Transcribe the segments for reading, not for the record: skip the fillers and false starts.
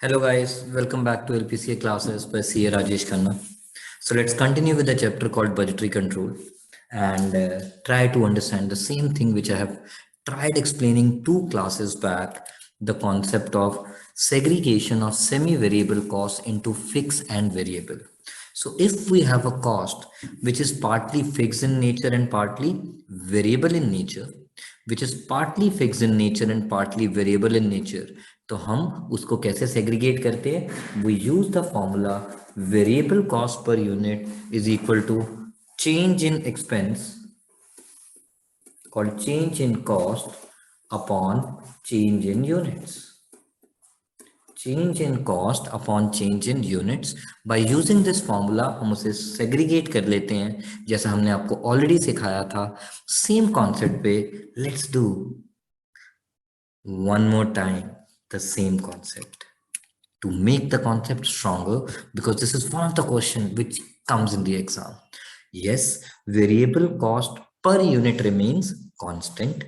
Hello guys, welcome back to LPCA classes by CA Rajesh Khanna. So let's continue with the chapter called budgetary control and try to understand the same thing which I have tried explaining 2 classes back, the concept of segregation of semi-variable costs into fixed and variable. So if we have a cost which is partly fixed in nature and partly variable in nature, which is partly fixed in nature and partly variable in nature, तो हम उसको कैसे segregate करते हैं? We use the formula variable cost per unit is equal to change in expense called change in cost upon change in units. Change in cost upon change in units. By using this formula हम उसे segregate कर लेते हैं जैसा हमने आपको already सिखाया था. Same concept पे let's do one more time the same concept to make the concept stronger, because this is one of the question which comes in the exam. Yes, variable cost per unit remains constant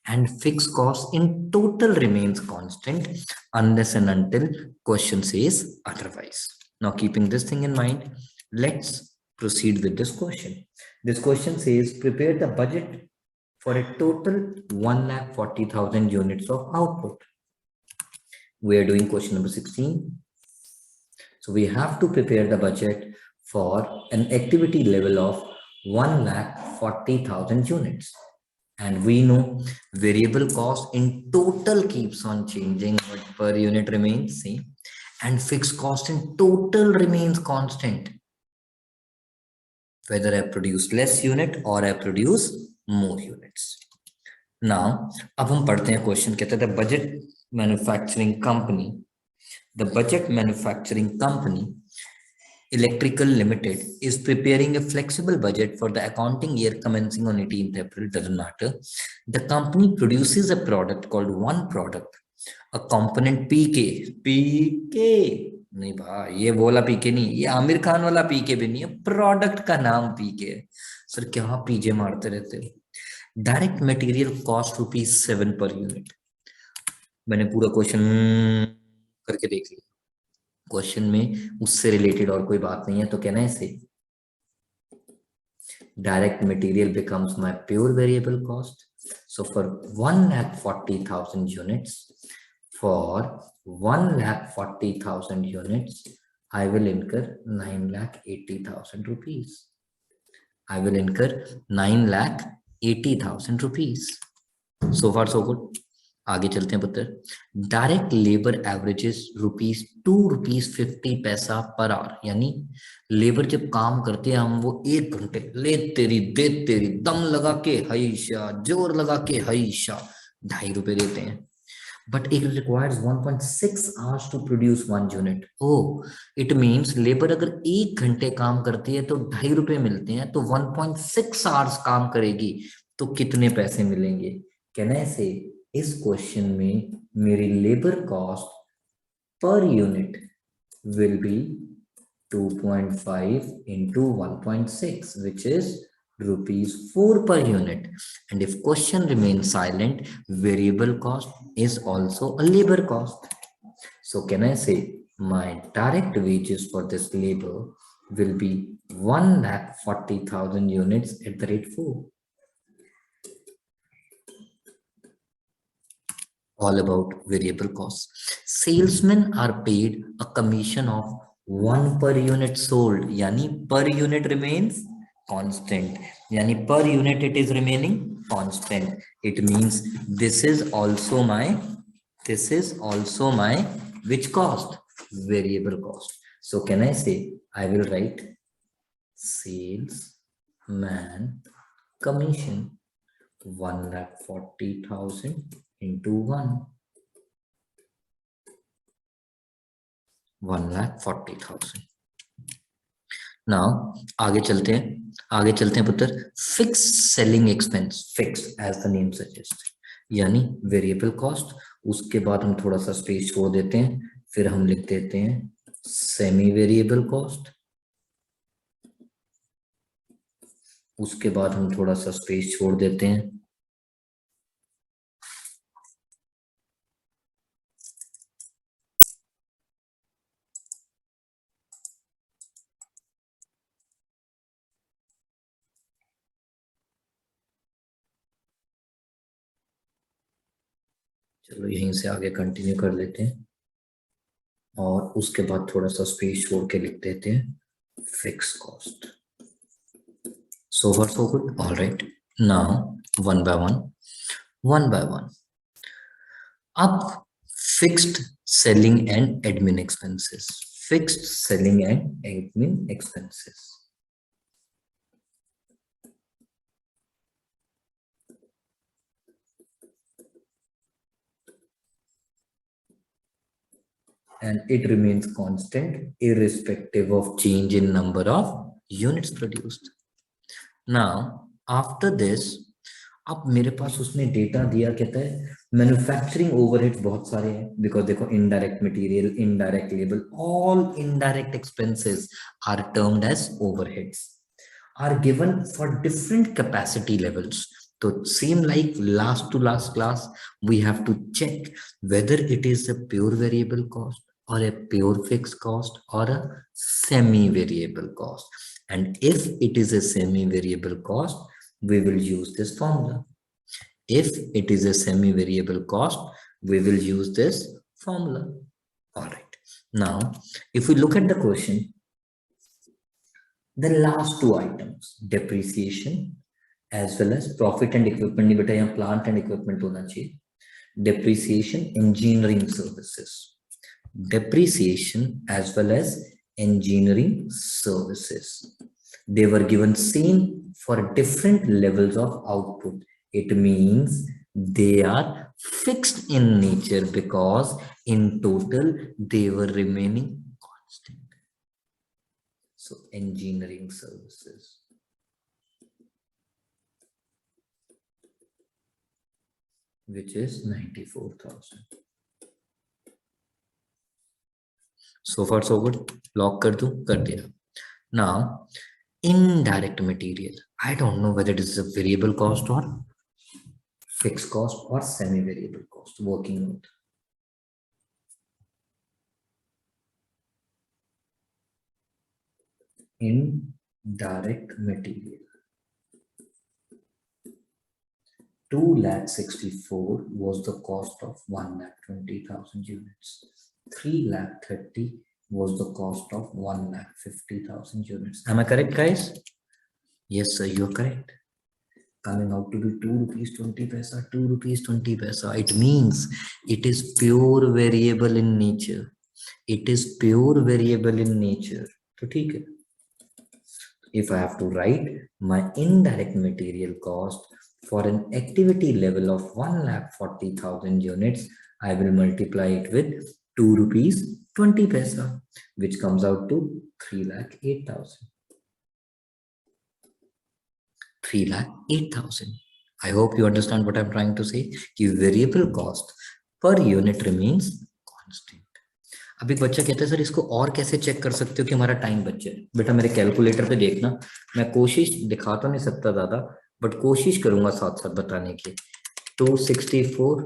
and fixed cost in total remains constant unless and until question says otherwise. Now keeping this thing in mind, let's proceed with this question. This question says prepare the budget for a total 1,40,000 units of output. We are doing question number 16. So we have to prepare the budget for an activity level of 1,40,000 units. And we know variable cost in total keeps on changing, but per unit remains same. And fixed cost in total remains constant, whether I produce less unit or I produce more units. Now, अब हम पढ़ते हैं question. कहते हैं budget manufacturing company, the budget manufacturing company Electrical Limited is preparing a flexible budget for the accounting year commencing on 18th April. Doesn't matter. The company produces a product called one product, a component PK नहीं भाई, ये बोला पीके नहीं, ये आमिर खान वाला पीके भी नहीं है, प्रोडक्ट का नाम पीके है. सर क्या पीजे मारते रहते हो. Direct material cost ₹7 per unit. मैंने पूरा क्वेश्चन करके देख लिया. क्वेश्चन में उससे रिलेटेड और कोई बात नहीं है, तो कहना है इसे direct material becomes my pure variable cost. So for 1,40,000 units, for 1,40,000 units, I will incur 9,80,000 rupees. I will incur 9,80,000 rupees. So far so good. आगे चलते हैं पुत्र. Direct labour averages ₹2.50 per hour. यानी लेबर जब काम करते हैं हम, वो 1 घंटे ले तेरी दे तेरी दम लगा के हईशा, जोर लगा के हईशा, ₹2.50 देते हैं. But it requires 1.6 hours to produce 1 unit. Oh it means labour अगर 1 घंटे काम करती है तो ₹2.50 मिलते हैं, तो 1.6 आवर्स काम करेगी तो कितने पैसे मिलेंगे. कहना से इस क्वेश्चन में मेरी labour cost per unit will be 2.5 into 1.6, which is ₹4 per unit. And if question remains silent, variable cost is also a labor cost. So can I say my direct wages for this labor will be 1,40,000 units at the rate 4. All about variable costs. Salesmen are paid a commission of 1 per unit sold. Yani per unit remains constant. Yani per unit it is remaining constant. It means this is also my which cost? Variable cost. So can I say I will write salesman commission 1,40,000 into 1,40,000. Now आगे चलते हैं पुत्र. Fixed selling expense, fixed as the name suggests, यानी variable cost. उसके बाद हम थोड़ा सा स्पेस छोड़ देते हैं, फिर हम लिख देते हैं सेमी वेरिएबल कॉस्ट. उसके बाद हम थोड़ा सा स्पेस छोड़ देते हैं, चलो यहीं से आगे कंटिन्यू कर लेते हैं और उसके बाद थोड़ा सा स्पेस छोड़ के लिख देते हैं fix cost. So far so good. All right. Now one by one. Up fixed selling and admin expenses. Fixed selling and admin expenses. And it remains constant irrespective of change in number of units produced. Now after this, अब मेरे पास उसने data दिया, कहता है manufacturing overheads बहुत सारे हैं, because देखो indirect material, indirect labour, all indirect expenses are termed as overheads, are given for different capacity levels. तो same like last to last class we have to check whether it is a pure variable cost or a pure fixed cost or a semi variable cost. And if it is a semi variable cost, we will use this formula. If it is a semi variable cost, we will use this formula. All right. Now if we look at the question, the last two items, depreciation as well as profit and equipment, नहीं बेटा यहाँ plant and equipment होना चाहिए. Depreciation, engineering services. Depreciation as well as engineering services. They were given same for different levels of output. It means they are fixed in nature because in total they were remaining constant. So engineering services. Which is 94,000. So far so good. Lock कर दूं, कर दिया. Now indirect material, I don't know whether it is a variable cost or fixed cost or semi variable cost. Working out. Indirect material, 2,64,000 was the cost of 1,20,000 units. 3,30,000 was the cost of 1,50,000 units. Am I correct, guys? Yes, sir, you're correct. Coming out to be 2 rupees 20 paisa, 2 rupees 20 paisa. It means it is pure variable in nature. It is pure variable in nature. So, ठीक है. If I have to write my indirect material cost for an activity level of 1,40,000 units, I will multiply it with 2 rupees 20 paisa, which comes out to 3,08,000. 3,08,000. I hope you understand what I'm trying to say. कि variable cost per unit remains constant. अब एक बच्चा कहता है sir इसको और कैसे check कर सकते हो कि हमारा टाइम बच जाए. बेटा मेरे कैलकुलेटर पे देखना, मैं कोशिश दिखा तो नहीं सकता दादा, बट कोशिश करूंगा साथ साथ बताने की. 264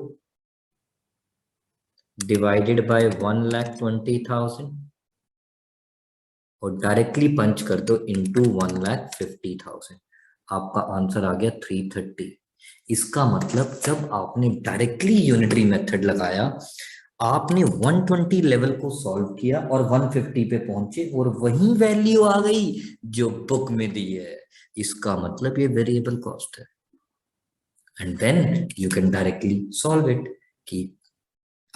डिवाइडेड बाय 1,20,000 और डायरेक्टली पंच कर दो इनटू 1,50,000. आपका आंसर आ गया 330. इसका मतलब जब आपने डायरेक्टली यूनिटरी मेथड लगाया, आपने 120 लेवल को सॉल्व किया और 150 पे पहुंचे और वही वैल्यू आ गई जो बुक में दी है. इसका मतलब ये वेरिएबल कॉस्ट है. And then you can directly solve it कि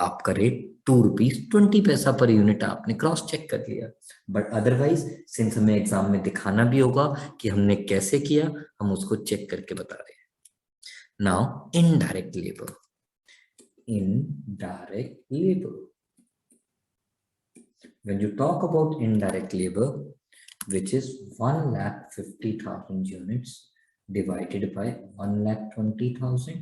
आपका रेट 2 रुपीज 20 पैसा पर यूनिट आपने क्रॉस चेक कर लिया. बट अदरवाइज सिंस हमें एग्जाम में दिखाना भी होगा कि हमने कैसे किया, हम उसको चेक करके बता रहे हैं. Now indirect labour. Indirect labor. When you talk about indirect labor, which is 1,50,000 units divided by 1,20,000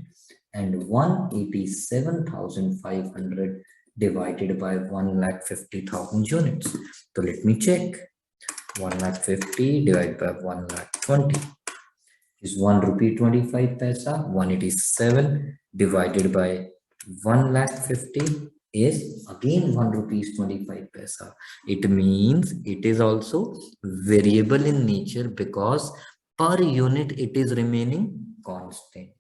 and 187,500 divided by 1,50,000 units. So let me check. 1,50,000 divided by 1,20,000 is 1 rupee 25 paisa. 187 divided by 1,50,000 is again 1 rupees 25 paisa. It means it is also variable in nature because per unit it is remaining constant.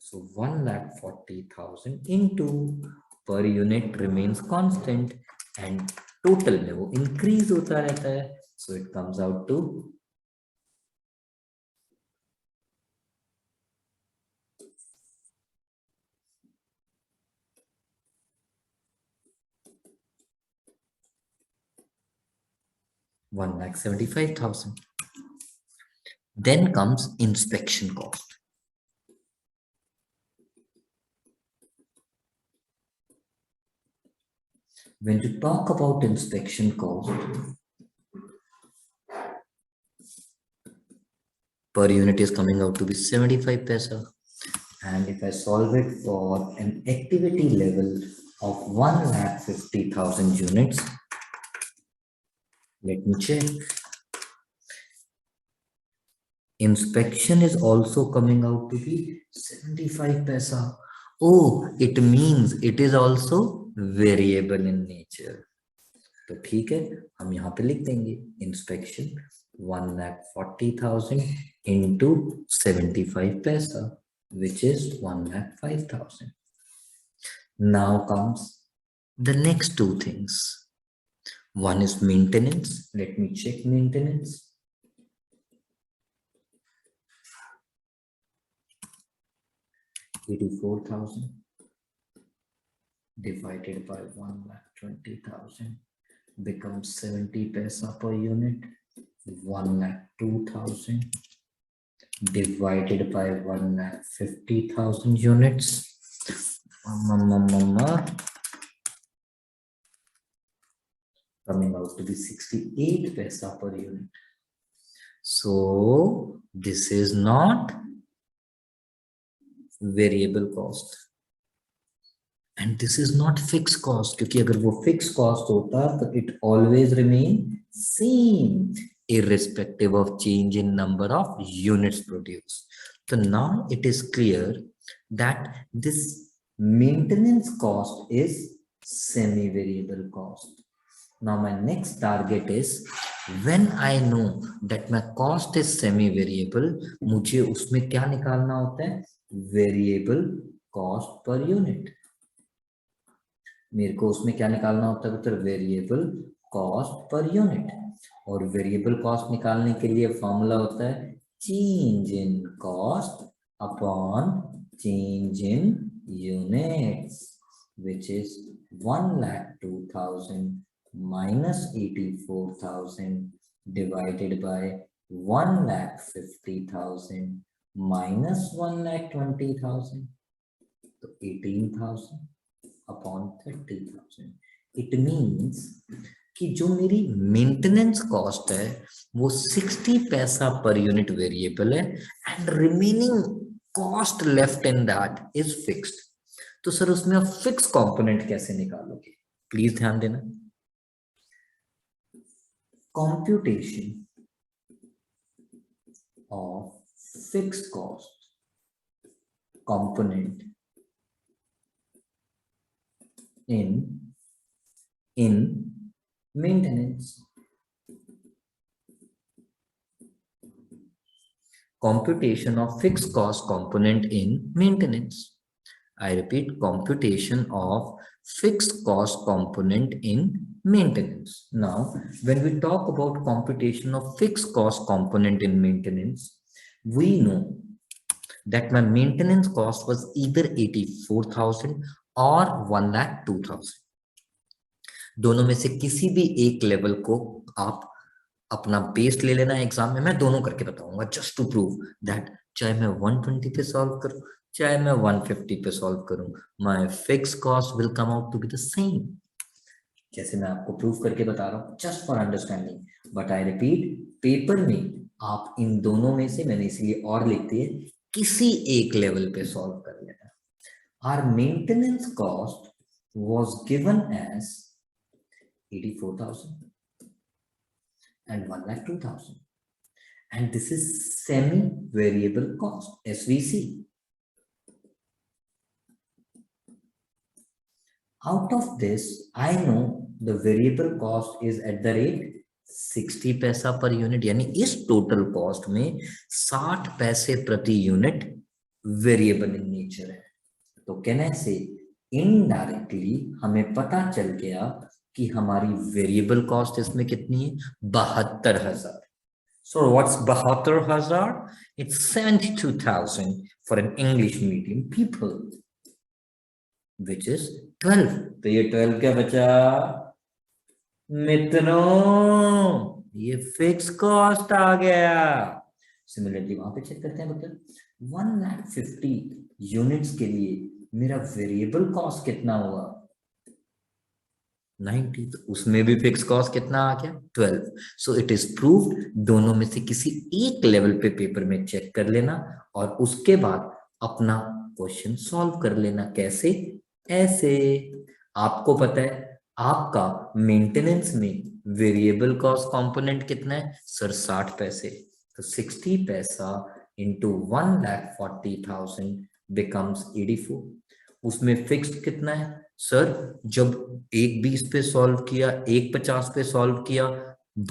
So 1,40,000 into per unit remains constant and total में वो increase होता रहता है. So it comes out to 1,75,000. Then comes inspection cost. When you talk about inspection cost, per unit is coming out to be 75 paisa. And if I solve it for an activity level of 1,50,000 units, let me check. Inspection is also coming out to be 75 paisa. Oh, it means it is also variable in nature. तो ठीक है, हम यहाँ पे लिख देंगे inspection 1,40,000 into 75 paisa, which is 1,05,000. Now comes the next two things. One is maintenance. Let me check maintenance. $84,000 divided by 1,20,000 becomes 70 paisa per unit. 1,02,000 divided by 1,50,000 units. Coming out to be 68 paisa per unit. So this is not variable cost and this is not fixed cost, क्योंकि अगर वो fixed cost होता तो it always remain same irrespective of change in number of units produced. So now it is clear that this maintenance cost is semi-variable cost. Now my next target is when I know that my cost is semi-variable, मुझे उसमें क्या निकालना होता है? Variable cost per unit. मेरे को उसमें क्या निकालना होता है? Variable cost per unit. और variable cost निकालने के लिए फॉर्मूला होता है change in cost upon change in units, which is 1,02,000 minus 84,000 divided by 1,50,000 minus 1,20,000. So 18,000 upon 30,000. It means कि जो मेरी मेंटेनेंस कॉस्ट है वो 60 पैसा पर यूनिट वेरिएबल है and remaining cost left in that is fixed. तो सर उसमें आप फिक्स कंपोनेंट कैसे निकालोगे? प्लीज ध्यान देना. Computation of fixed cost component in maintenance. Computation of fixed cost component in maintenance. I repeat, computation of fixed cost component in maintenance. Now, when we talk about computation of fixed cost component in maintenance, we know that my maintenance cost was either 84,000 or 1,02,000. दोनों में से किसी भी एक level को आप अपना base ले लेना एग्जाम में. मैं दोनों करके बताऊंगा जस्ट टू प्रूव दैट चाहे मैं 120 पे सॉल्व करूं चाहे मैं 150 पे सॉल्व करूं, my fix cost will come out to be the same. जैसे मैं आपको प्रूव करके बता रहा हूं just for understanding. But I repeat, paper में आप इन दोनों में से, मैंने इसलिए और लिख दिए, किसी एक लेवल पे सॉल्व कर लेना. Our maintenance cost was given as 84,000 and 1,02,000, and this is semi-variable cost, SVC. Out of this, I know the variable cost is at the rate 60 पैसा पर यूनिट, यानी इस टोटल कॉस्ट में 60 पैसे प्रति unit variable in nature है। तो कहने से इनडायरेक्टली हमें पता चल गया कि हमारी वेरिएबल कॉस्ट इसमें कितनी है, 72,000। So what's 72,000? It's 72,000 for an English medium people, which is 12. तो ये 12 क्या बचा मित्रों, ये फिक्स कॉस्ट आ गया। सिमिलरली वहां पे चेक करते हैं मतलब 1,50,000 यूनिट्स के लिए मेरा वेरिएबल कॉस्ट कितना हुआ 90, तो उसमें भी फिक्स कॉस्ट कितना आ गया 12। So it is proved. दोनों में से किसी एक लेवल पे पेपर में चेक कर लेना और उसके बाद अपना क्वेश्चन सॉल्व कर लेना। कैसे? ऐसे। आपको पता है आपका मेंटेनेंस में वेरिएबल कॉस्ट कंपोनेंट कितना है सर 60 पैसे, तो 60 पैसा इंटू 1,40,000 बिकम्स 84। उसमें फिक्स्ड कितना है सर, जब 1,20 पे सॉल्व किया 1,50 पे सॉल्व किया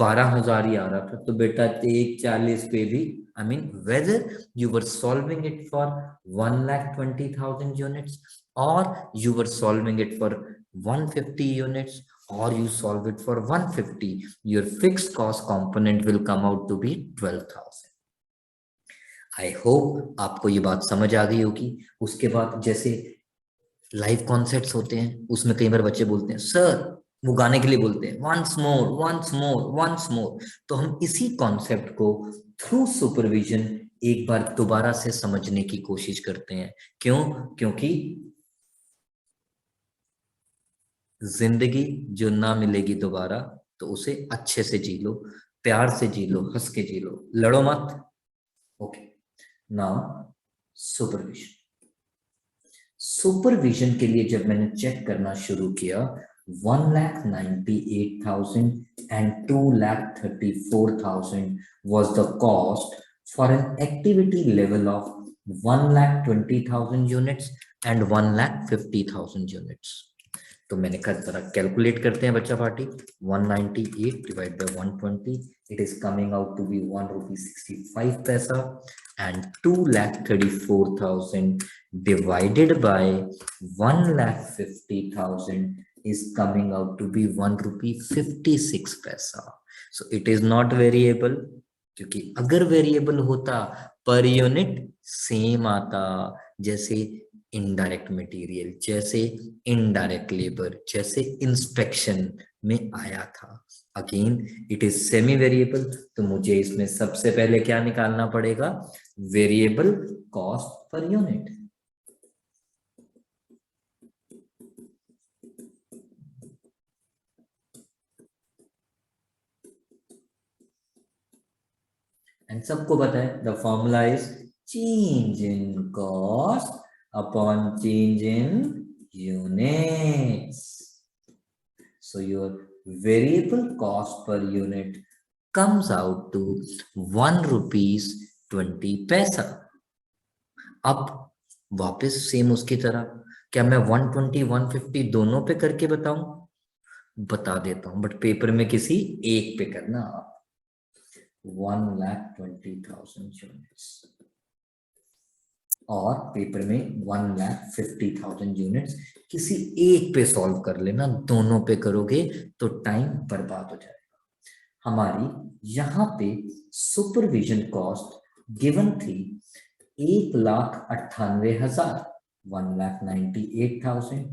12,000 ही आ रहा था, तो बेटा 1,40 पे भी I mean whether you were solving it for 1,20,000 units or you were solving it for 150 units or you solve it for 150, your fixed cost component will come out to be 12,000। I hope आपको ये बात समझ आ गई होगी। उसके बाद जैसे live concerts होते हैं उसमें कई बार बच्चे बोलते हैं सर, वो गाने के लिए बोलते हैं once more once more once more, तो हम इसी कॉन्सेप्ट को थ्रू सुपरविजन एक बार दोबारा से समझने की कोशिश करते हैं। क्यों? क्योंकि जिंदगी जो ना मिलेगी दोबारा, तो उसे अच्छे से जी लो, प्यार से जी लो, हंस के जी लो, लड़ो मत। Okay, now supervision. सुपरविजन के लिए जब मैंने चेक करना शुरू किया 1,98,000 and 2,34,000 was the cost for an activity level of 1,20,000 units and 1,50,000 units। तो मैंने कहा जरा कैलकुलेट करते हैं बच्चा party. 198 divide by 120, it is coming out to be 1 rupee 65 paisa, and 2,34,000 divided by 1,50,000 is coming out to be 1 rupee 56 पैसा। So it is not variable, क्योंकि अगर वेरिएबल होता पर यूनिट सेम आता, जैसे इनडायरेक्ट मटेरियल, जैसे इनडायरेक्ट लेबर, जैसे inspection में आया था। Again it is semi variable, तो मुझे इसमें सबसे पहले क्या निकालना पड़ेगा, variable cost per unit. And सबको पता है the formula is change in cost upon change in units. So your variable cost per unit comes out to 1 rupees 20 पैसा। अब वापस सेम उसकी तरह, क्या मैं 120 150 दोनों पे करके बताऊं? बता देता हूं, बट पेपर में किसी एक पे करना। 1,20,000 यूनिट्स और पेपर में 1,50,000 यूनिट्स, किसी एक पे सॉल्व कर लेना, दोनों पे करोगे तो टाइम बर्बाद हो जाएगा। हमारी यहाँ पे सुपरविजन कॉस्ट गिवन थी 1,98,000, 1,98,000,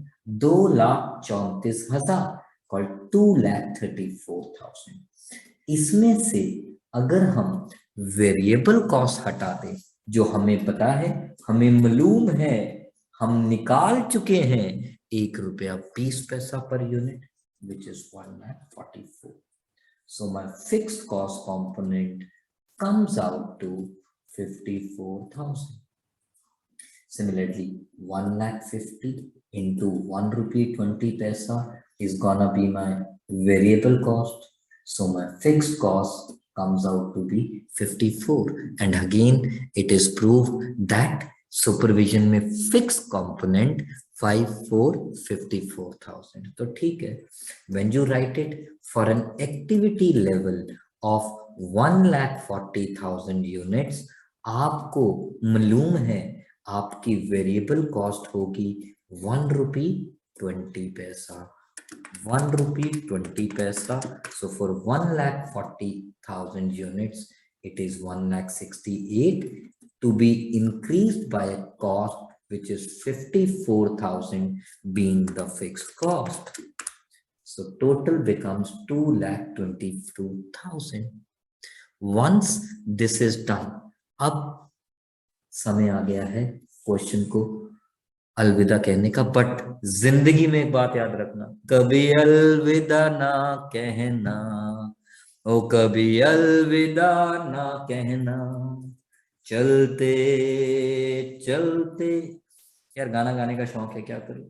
2,34,000 और 2,34,000। इसमें से अगर हम वेरिएबल कॉस्ट हटा दें, जो हमें पता है, हमें मालूम है, हम निकाल चुके हैं 1 रुपया 20 पैसा per unit, which is 1,44,000. So my fixed cost component comes out to 54,000. Similarly, 1,50,000 into 1 rupee 20 paisa is gonna be my variable cost. So my fixed cost comes out to be 54. And again, it is proved that supervision में fixed component 54,000. तो ठीक है, when you write it for an activity level of 1,40,000 units, आपको मालूम है आपकी variable cost होगी 1 रुपी 20 पैसा, 1 रुपी 20 पैसा. So for 1,40,000 units, it is 1,68 to be increased by a cost which is 54,000 being the fixed cost. So total becomes 2,22,000. Once this is done, अब समय आ गया है क्वेश्चन को अलविदा कहने का. बट जिंदगी में एक बात याद रखना, कभी अलविदा ना कहना, ओ कभी अलविदा ना कहना, चलते चलते. यार गाना गाने का शौक है, क्या करूं,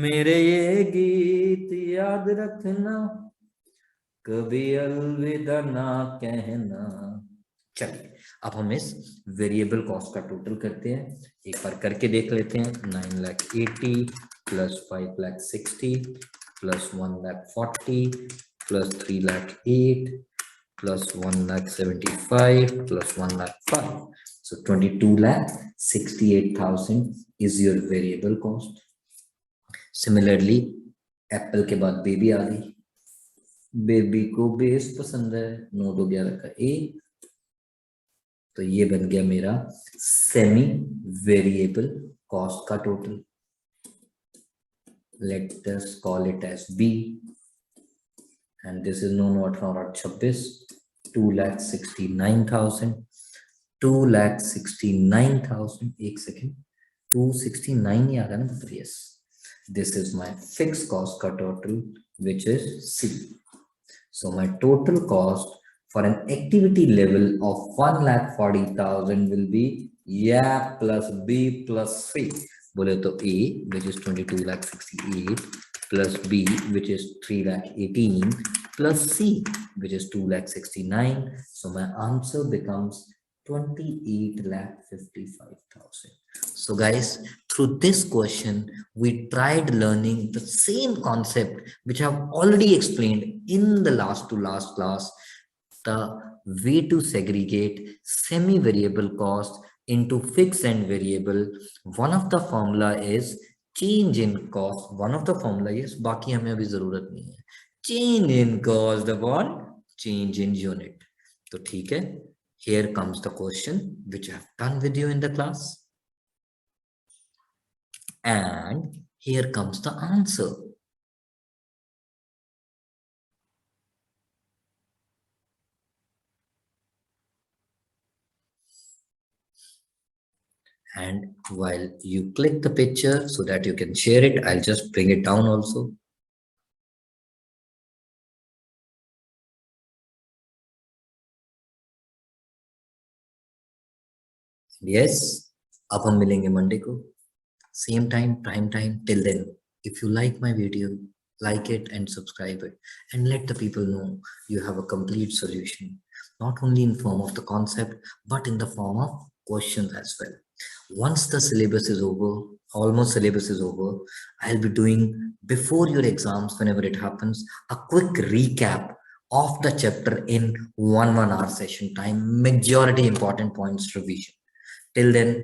मेरे ये गीत याद रखना, कभी अलविदा ना कहना. चलिए अब हम इस वेरिएबल कॉस्ट का टोटल करते हैं, एक बार करके देख लेते हैं. 9,80 plus 5,60 plus 1,40 plus 3,08 plus 1,75 plus 1,05. So 22,68,000 is your variable cost. Similarly, Apple के बाद बेबी आ गई. बेबी को बेस पसंद है, 9,11 का ए. तो ये बन गया मेरा सेमी वेरिएबल कॉस्ट का total. Let us call it as B and this is known what for 26 2,69,000 2,69,000. एक सेकेंड, 269 ही आ रहा ना. Yes, this is my fixed cost का total which is C. So my total cost for an activity level of 1,40,000 will be yeah plus B plus C. बोले तो A which is 22,68 plus B which is 3,18 plus C which is 2,69. So my answer becomes 28,55,000. So guys, through this question we tried learning the same concept which I've already explained in the last class, the way to segregate semi variable cost into fixed and variable. One of the formula is change in cost. One of the formula is, बाकी हमें अभी जरूरत नहीं है, change in cost upon change in unit. तो ठीक है, here comes the question which I have done with you in the class. And here comes the answer. And while you click the picture so that you can share it, I'll just bring it down also. Yes, अब हम मिलेंगे Monday को, same time, prime time. Till then, if you like my video, like it and subscribe it, and let the people know you have a complete solution, not only in form of the concept but in the form of questions as well. Once the syllabus is over, almost syllabus is over, I'll be doing before your exams, whenever it happens, a quick recap of the chapter in 1 hour session time, majority important points revision. Till then,